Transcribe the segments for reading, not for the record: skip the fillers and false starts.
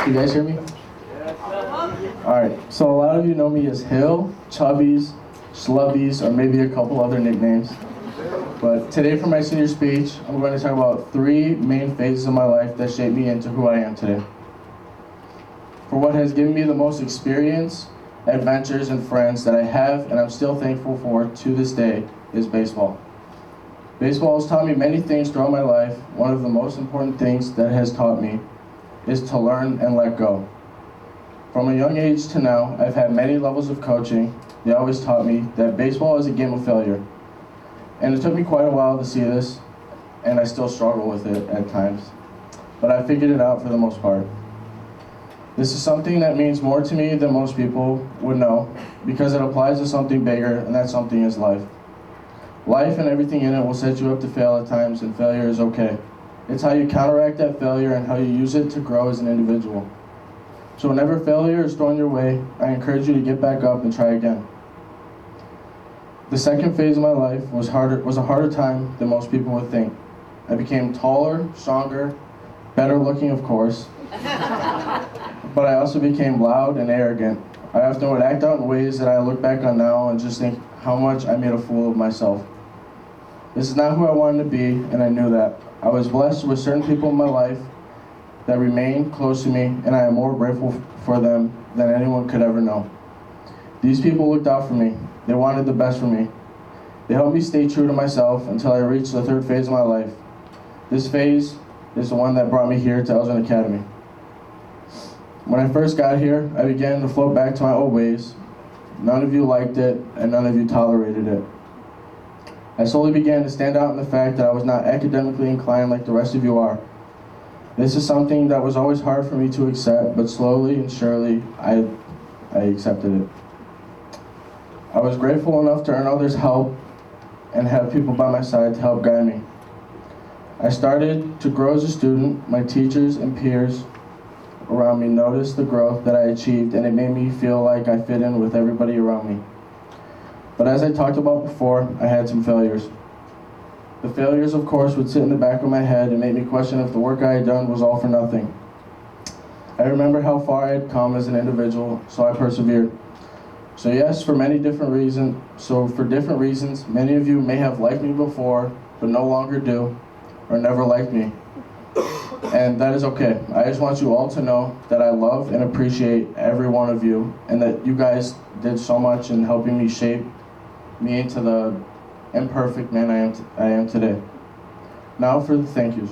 You guys hear me? Alright, so a lot of you know me as Hill, Chubbies, Schlubbies, or maybe a couple other nicknames. But today for my senior speech, I'm going to talk about 3 main phases of my life that shaped me into who I am today. For what has given me the most experience, adventures, and friends that I have and I'm still thankful for to this day is baseball. Baseball has taught me many things throughout my life. One of the most important things that it has taught me is to learn and let go. From a young age to now, I've had many levels of coaching. They always taught me that baseball is a game of failure. And it took me quite a while to see this, and I still struggle with it at times. But I figured it out for the most part. This is something that means more to me than most people would know, because it applies to something bigger, and that something is life. Life and everything in it will set you up to fail at times, and failure is okay. It's how you counteract that failure and how you use it to grow as an individual. So whenever failure is thrown your way, I encourage you to get back up and try again. The second phase of my life was a harder time than most people would think. I became taller, stronger, better looking, of course, but I also became loud and arrogant. I often would act out in ways that I look back on now and just think how much I made a fool of myself. This is not who I wanted to be, and I knew that. I was blessed with certain people in my life that remain close to me, and I am more grateful for them than anyone could ever know. These people looked out for me. They wanted the best for me. They helped me stay true to myself until I reached the third phase of my life. This phase is the one that brought me here to Elsman Academy. When I first got here, I began to float back to my old ways. None of you liked it, and none of you tolerated it. I slowly began to stand out in the fact that I was not academically inclined like the rest of you are. This is something that was always hard for me to accept, but slowly and surely I accepted it. I was grateful enough to earn others' help and have people by my side to help guide me. I started to grow as a student. My teachers and peers around me noticed the growth that I achieved, and it made me feel like I fit in with everybody around me. But as I talked about before, I had some failures. The failures, of course, would sit in the back of my head and make me question if the work I had done was all for nothing. I remember how far I had come as an individual, so I persevered. So yes, for different reasons, many of you may have liked me before, but no longer do, or never liked me. And that is okay. I just want you all to know that I love and appreciate every one of you, and that you guys did so much in helping me shape me into the imperfect man I am today. Now for the thank yous.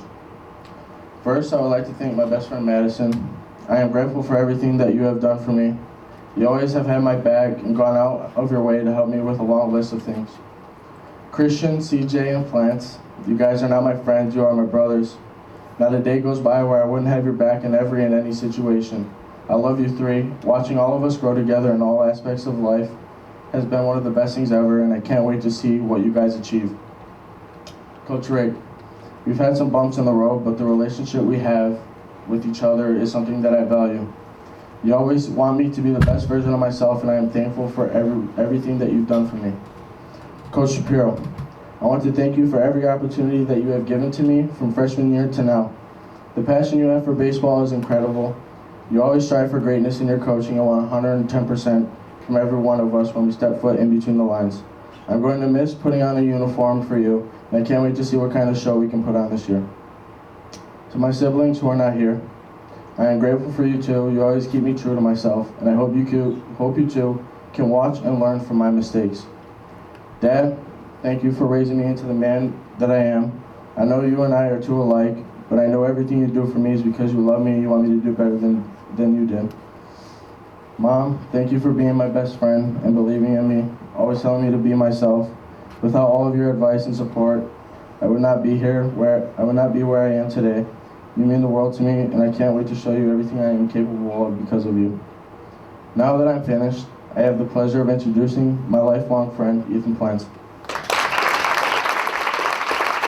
First, I would like to thank my best friend Madison. I am grateful for everything that you have done for me. You always have had my back and gone out of your way to help me with a long list of things. Christian, CJ, and Plants, you guys are not my friends, you are my brothers. Not a day goes by where I wouldn't have your back in every and any situation. I love you 3. Watching all of us grow together in all aspects of life has been one of the best things ever, and I can't wait to see what you guys achieve. Coach Rick, we've had some bumps in the road, but the relationship we have with each other is something that I value. You always want me to be the best version of myself, and I am thankful for everything that you've done for me. Coach Shapiro, I want to thank you for every opportunity that you have given to me from freshman year to now. The passion you have for baseball is incredible. You always strive for greatness in your coaching and want 110% from every one of us when we step foot in between the lines. I'm going to miss putting on a uniform for you, and I can't wait to see what kind of show we can put on this year. To my siblings who are not here, I am grateful for you too. You always keep me true to myself, and I hope you too can watch and learn from my mistakes. Dad, thank you for raising me into the man that I am. I know you and I are too alike, but I know everything you do for me is because you love me and you want me to do better than you did. Mom, thank you for being my best friend and believing in me, always telling me to be myself. Without all of your advice and support, I would not be where I am today. You mean the world to me, and I can't wait to show you everything I am capable of because of you. Now that I'm finished, I have the pleasure of introducing my lifelong friend, Ethan Plants.